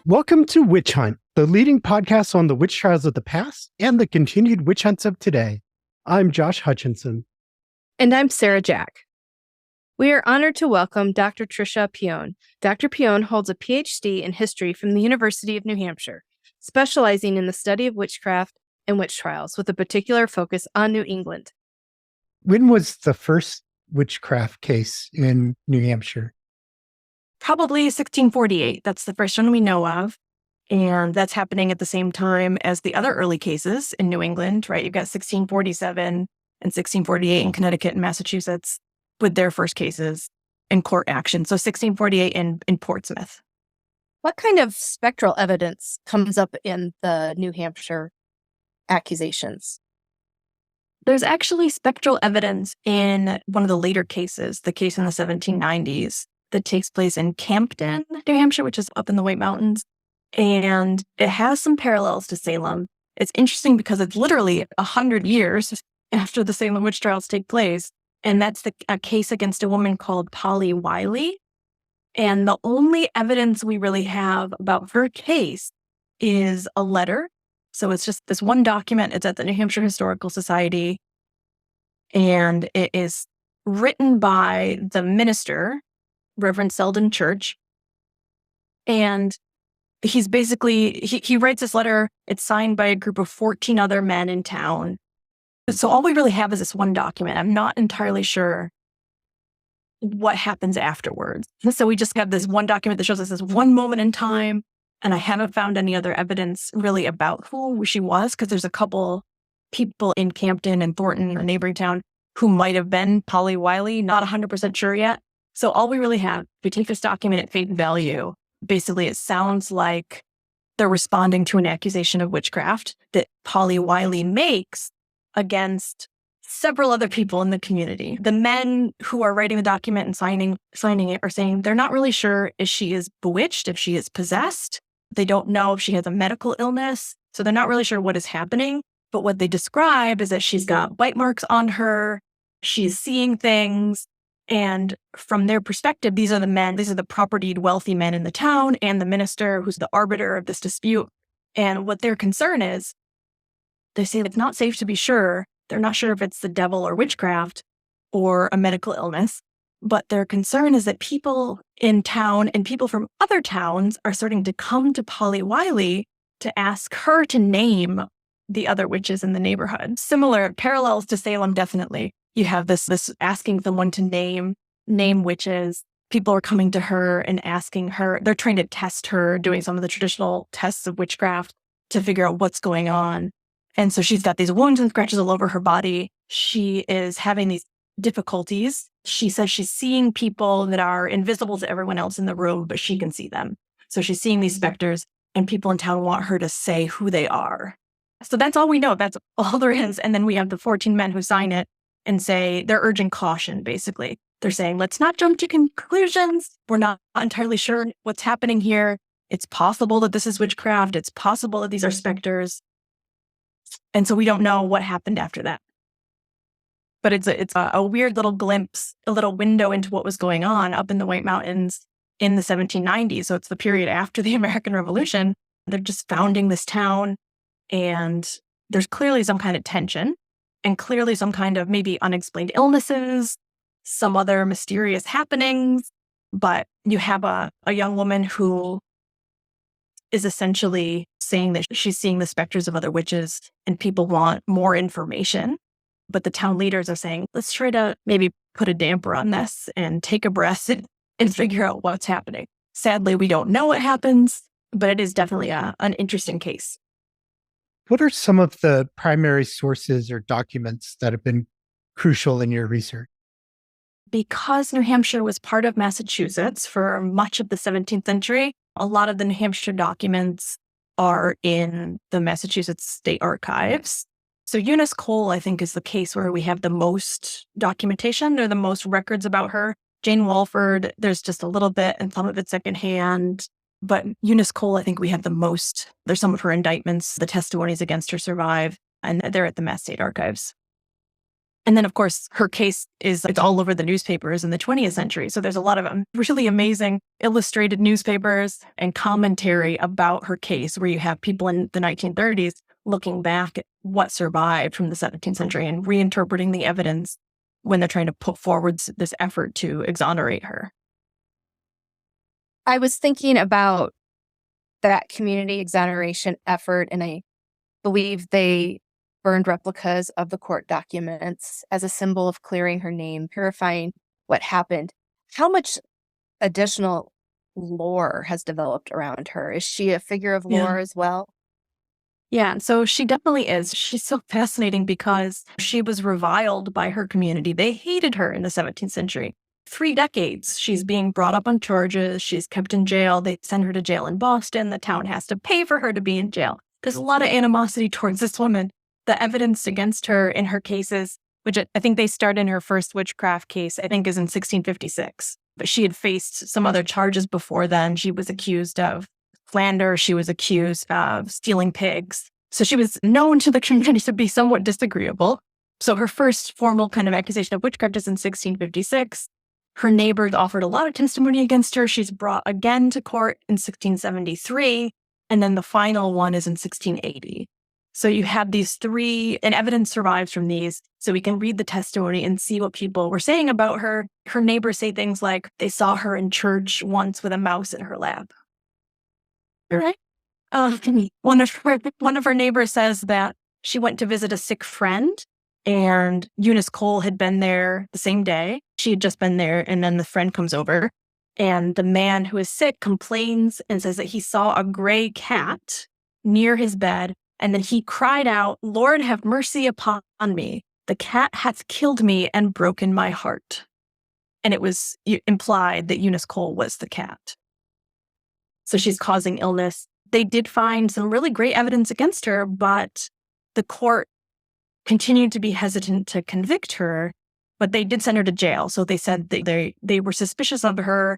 Welcome to Witch Hunt, the leading podcast on the witch trials of the past and the continued witch hunts of today. I'm Josh Hutchinson. And I'm Sarah Jack. We are honored to welcome Dr. Tricia Peone. Dr. Peone holds a PhD in history from the University of New Hampshire, specializing in the study of witchcraft and witch trials, with a particular focus on New England. When was the first witchcraft case in New Hampshire? Probably 1648. That's the first one we know of. And that's happening at the same time as the other early cases in New England, right? You've got 1647 and 1648 in Connecticut and Massachusetts with their first cases in court action. So 1648 in Portsmouth. What kind of spectral evidence comes up in the New Hampshire accusations? There's actually spectral evidence in one of the later cases, the case in the 1790s. That takes place in Camden, New Hampshire, which is up in the White Mountains. And it has some parallels to Salem. It's interesting because it's literally 100 years after the Salem witch trials take place. And that's a case against a woman called Polly Wiley. And the only evidence we really have about her case is a letter. So it's just this one document. It's at the New Hampshire Historical Society. And it is written by the minister, Reverend Selden Church. And he's basically, he writes this letter. It's signed by a group of 14 other men in town. So all we really have is this one document. I'm not entirely sure what happens afterwards. So we just have this one document that shows us this one moment in time. And I haven't found any other evidence really about who she was, because there's a couple people in Campden and Thornton, a neighboring town, who might have been Polly Wiley, not 100% sure yet. So all we really have, if we take this document at face value, basically it sounds like they're responding to an accusation of witchcraft that Polly Wiley makes against several other people in the community. The men who are writing the document and signing it are saying they're not really sure if she is bewitched, if she is possessed. They don't know if she has a medical illness. So they're not really sure what is happening. But what they describe is that she's got bite marks on her. She's seeing things. And from their perspective, these are the propertied, wealthy men in the town and the minister who's the arbiter of this dispute. And what their concern is, they say it's not safe to be sure. They're not sure if it's the devil or witchcraft or a medical illness. But their concern is that people in town and people from other towns are starting to come to Polly Wiley to ask her to name the other witches in the neighborhood. Similar parallels to Salem, definitely. You have this asking someone to name witches. People are coming to her and asking her. They're trying to test her, doing some of the traditional tests of witchcraft to figure out what's going on. And so she's got these wounds and scratches all over her body. She is having these difficulties. She says she's seeing people that are invisible to everyone else in the room, but she can see them. So she's seeing these specters, and people in town want her to say who they are. So that's all we know. That's all there is. And then we have the 14 men who sign it and say they're urging caution, basically. They're saying, let's not jump to conclusions. We're not entirely sure what's happening here. It's possible that this is witchcraft. It's possible that these are specters. And so we don't know what happened after that. But it's a weird little glimpse, a little window into what was going on up in the White Mountains in the 1790s. So it's the period after the American Revolution. They're just founding this town, and there's clearly some kind of tension and clearly some kind of maybe unexplained illnesses, some other mysterious happenings. But you have a young woman who is essentially saying that she's seeing the specters of other witches and people want more information. But the town leaders are saying, let's try to maybe put a damper on this and take a breath and figure out what's happening. Sadly, we don't know what happens, but it is definitely an interesting case. What are some of the primary sources or documents that have been crucial in your research? Because New Hampshire was part of Massachusetts for much of the 17th century, a lot of the New Hampshire documents are in the Massachusetts State Archives. So Eunice Cole, I think, is the case where we have the most documentation or the most records about her. Jane Walford, there's just a little bit and some of it's secondhand. But Eunice Cole, I think we have the most. There's some of her indictments, the testimonies against her survive, and they're at the Mass State Archives. And then, of course, her case it's all over the newspapers in the 20th century. So there's a lot of really amazing illustrated newspapers and commentary about her case, where you have people in the 1930s looking back at what survived from the 17th century and reinterpreting the evidence when they're trying to put forward this effort to exonerate her. I was thinking about that community exoneration effort, and I believe they burned replicas of the court documents as a symbol of clearing her name, purifying what happened. How much additional lore has developed around her? Is she a figure of lore as well? Yeah, so she definitely is. She's so fascinating because she was reviled by her community. They hated her in the 17th century. 3 decades, she's being brought up on charges. She's kept in jail. They send her to jail in Boston. The town has to pay for her to be in jail. There's a lot of animosity towards this woman. The evidence against her in her cases, which I think they start in her first witchcraft case, I think is in 1656. But she had faced some other charges before then. She was accused of slander. She was accused of stealing pigs. So she was known to the community to be somewhat disagreeable. So her first formal kind of accusation of witchcraft is in 1656. Her neighbors offered a lot of testimony against her. She's brought again to court in 1673. And then the final one is in 1680. So you have these 3, and evidence survives from these. So we can read the testimony and see what people were saying about her. Her neighbors say things like they saw her in church once with a mouse in her lap. Right? One of her neighbors says that she went to visit a sick friend, and Eunice Cole had been there the same day. She had just been there, and then the friend comes over, and the man who is sick complains and says that he saw a gray cat near his bed, and then he cried out, "Lord, have mercy upon me. The cat hath killed me and broken my heart." And it was implied that Eunice Cole was the cat. So she's causing illness. They did find some really great evidence against her, but the court continued to be hesitant to convict her, but they did send her to jail. So they said that they were suspicious of her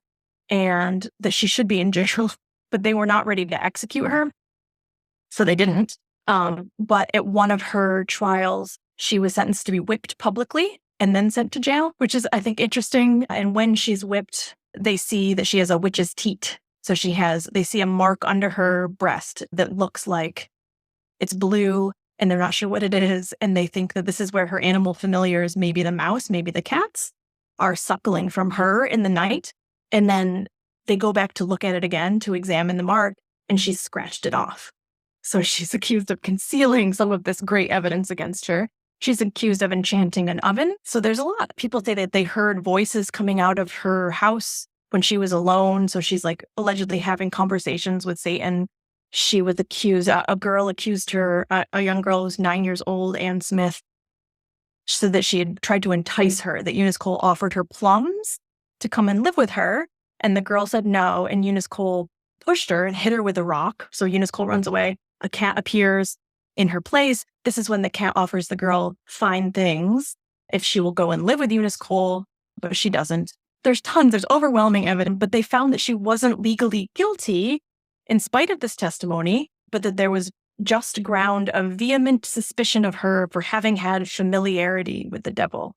and that she should be in jail, but they were not ready to execute her. So they didn't. But at one of her trials, she was sentenced to be whipped publicly and then sent to jail, which is, I think, interesting. And when she's whipped, they see that she has a witch's teat. So they see a mark under her breast that looks like it's blue, and they're not sure what it is. And they think that this is where her animal familiars, maybe the mouse, maybe the cats, are suckling from her in the night. And then they go back to look at it again to examine the mark, and she's scratched it off. So she's accused of concealing some of this great evidence against her. She's accused of enchanting an oven. So there's a lot. People say that they heard voices coming out of her house when she was alone. So she's like allegedly having conversations with Satan. She was accused, a girl accused her, a young girl who's 9 years old, Anne Smith, said that she had tried to entice her, that Eunice Cole offered her plums to come and live with her. And the girl said no. And Eunice Cole pushed her and hit her with a rock. So Eunice Cole runs away. A cat appears in her place. This is when the cat offers the girl fine things if she will go and live with Eunice Cole, but she doesn't. There's overwhelming evidence, but they found that she wasn't legally guilty in spite of this testimony, but that there was just ground of vehement suspicion of her for having had familiarity with the devil.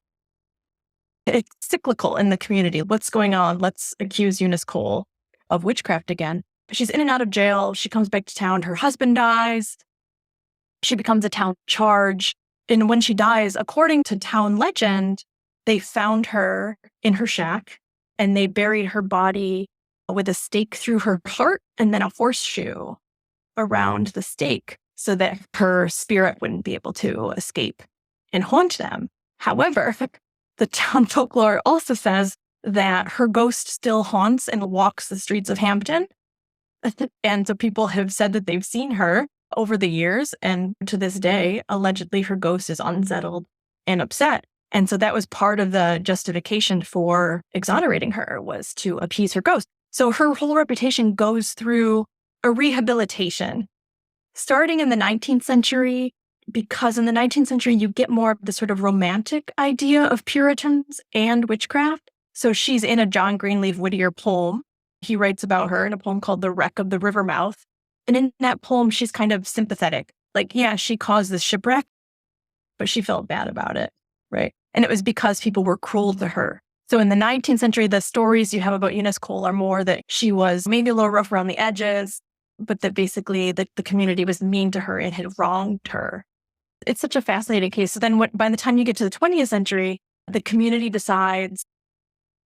It's cyclical in the community. What's going on? Let's accuse Eunice Cole of witchcraft again. But she's in and out of jail. She comes back to town. Her husband dies. She becomes a town charge. And when she dies, according to town legend, they found her in her shack and they buried her body with a stake through her heart and then a horseshoe around the stake so that her spirit wouldn't be able to escape and haunt them. However, the town folklore also says that her ghost still haunts and walks the streets of Hampton. And so people have said that they've seen her over the years. And to this day, allegedly, her ghost is unsettled and upset. And so that was part of the justification for exonerating her, was to appease her ghost. So her whole reputation goes through a rehabilitation, starting in the 19th century, because in the 19th century, you get more of the sort of romantic idea of Puritans and witchcraft. So she's in a John Greenleaf Whittier poem. He writes about her in a poem called The Wreck of the River Mouth. And in that poem, she's kind of sympathetic. Like, yeah, she caused this shipwreck, but she felt bad about it, right? And it was because people were cruel to her. So in the 19th century, the stories you have about Eunice Cole are more that she was maybe a little rough around the edges, but that basically the community was mean to her and had wronged her. It's such a fascinating case. So then by the time you get to the 20th century, the community decides,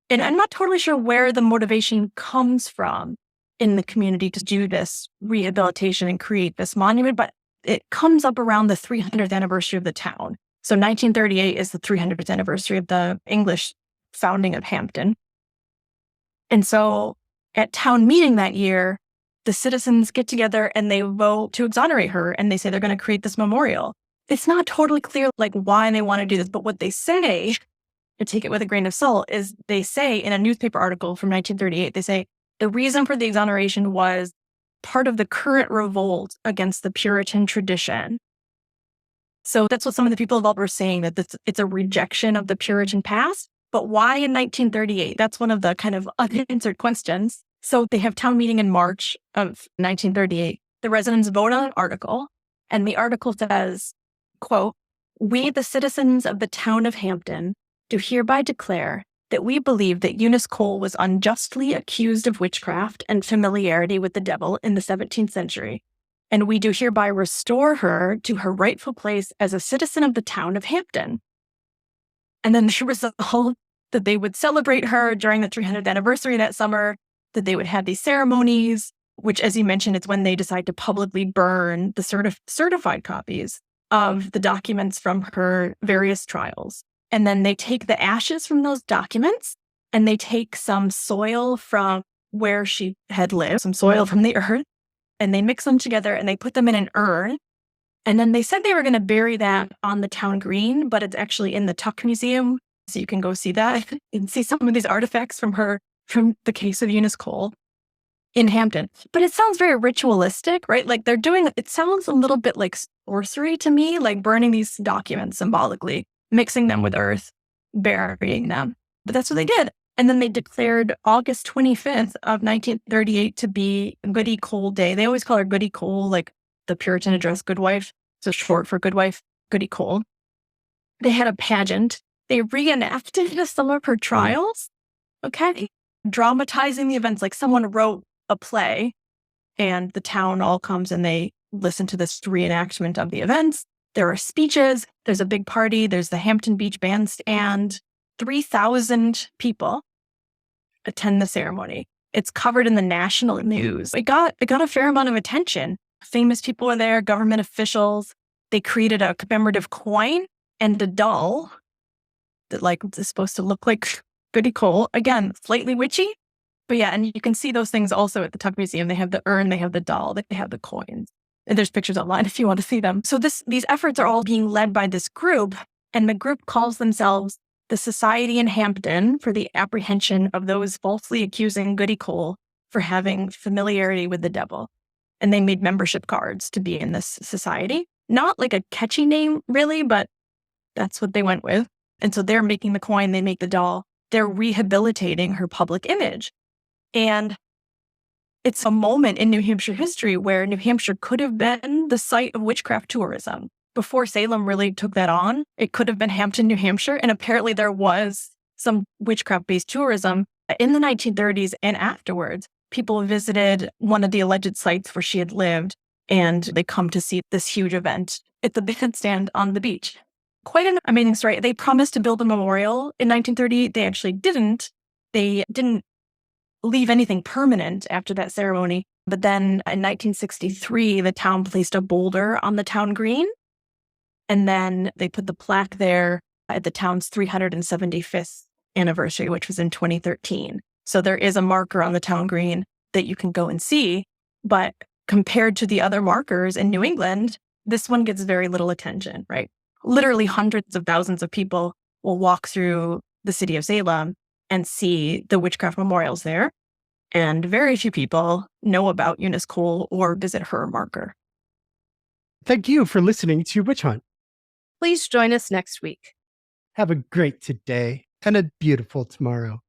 and I'm not totally sure where the motivation comes from in the community to do this rehabilitation and create this monument, but it comes up around the 300th anniversary of the town. So 1938 is the 300th anniversary of the English founding of Hampton. And so at town meeting that year, the citizens get together and they vote to exonerate her, and they say they're going to create this memorial. It's not totally clear why they want to do this, but what they say, to take it with a grain of salt, is they say in a newspaper article from 1938, they say the reason for the exoneration was part of the current revolt against the Puritan tradition. So that's what some of the people involved were saying, that it's a rejection of the Puritan past. But why in 1938? That's one of the kind of unanswered questions. So they have town meeting in March of 1938. The residents vote on an article, and the article says, quote, "We, the citizens of the town of Hampton, do hereby declare that we believe that Eunice Cole was unjustly accused of witchcraft and familiarity with the devil in the 17th century, and we do hereby restore her to her rightful place as a citizen of the town of Hampton." And then the result that they would celebrate her during the 300th anniversary that summer, that they would have these ceremonies, which, as you mentioned, it's when they decide to publicly burn the certified copies of the documents from her various trials. And then they take the ashes from those documents and they take some soil from where she had lived, some soil from the earth, and they mix them together and they put them in an urn. And then they said they were going to bury that on the town green, but it's actually in the Tuck Museum. So you can go see that and see some of these artifacts from the case of Eunice Cole in Hampton. But it sounds very ritualistic, right? It sounds a little bit like sorcery to me, like burning these documents symbolically, mixing them with earth, burying them. But that's what they did. And then they declared August 25th of 1938 to be Goody Cole Day. They always call her Goody Cole, like the Puritan address, Good Wife. So short for Good Wife, Goody Cole. They had a pageant. They reenacted some of her trials, okay? Dramatizing the events, like someone wrote a play and the town all comes and they listen to this reenactment of the events. There are speeches, there's a big party, there's the Hampton Beach Bandstand. 3,000 people attend the ceremony. It's covered in the national news. It got a fair amount of attention. Famous people were there, government officials. They created a commemorative coin and a doll that is supposed to look like Goody Cole. Again, slightly witchy. But yeah, and you can see those things also at the Tuck Museum. They have the urn, they have the doll, they have the coins. And there's pictures online if you want to see them. So these efforts are all being led by this group, and the group calls themselves the Society in Hampton for the Apprehension of Those Falsely Accusing Goody Cole for Having Familiarity with the Devil. And they made membership cards to be in this society. Not like a catchy name, really, but that's what they went with. And so they're making the coin, they make the doll. They're rehabilitating her public image. And it's a moment in New Hampshire history where New Hampshire could have been the site of witchcraft tourism. Before Salem really took that on, it could have been Hampton, New Hampshire. And apparently there was some witchcraft-based tourism in the 1930s and afterwards. People visited one of the alleged sites where she had lived, and they come to see this huge event at the bandstand on the beach. Quite an amazing story. They promised to build a memorial in 1938. They actually didn't. They didn't leave anything permanent after that ceremony. But then in 1963, the town placed a boulder on the town green. And then they put the plaque there at the town's 375th anniversary, which was in 2013. So there is a marker on the town green that you can go and see. But compared to the other markers in New England, this one gets very little attention, right? Literally hundreds of thousands of people will walk through the city of Salem and see the witchcraft memorials there. And very few people know about Eunice Cole or visit her marker. Thank you for listening to Witch Hunt. Please join us next week. Have a great today and a beautiful tomorrow.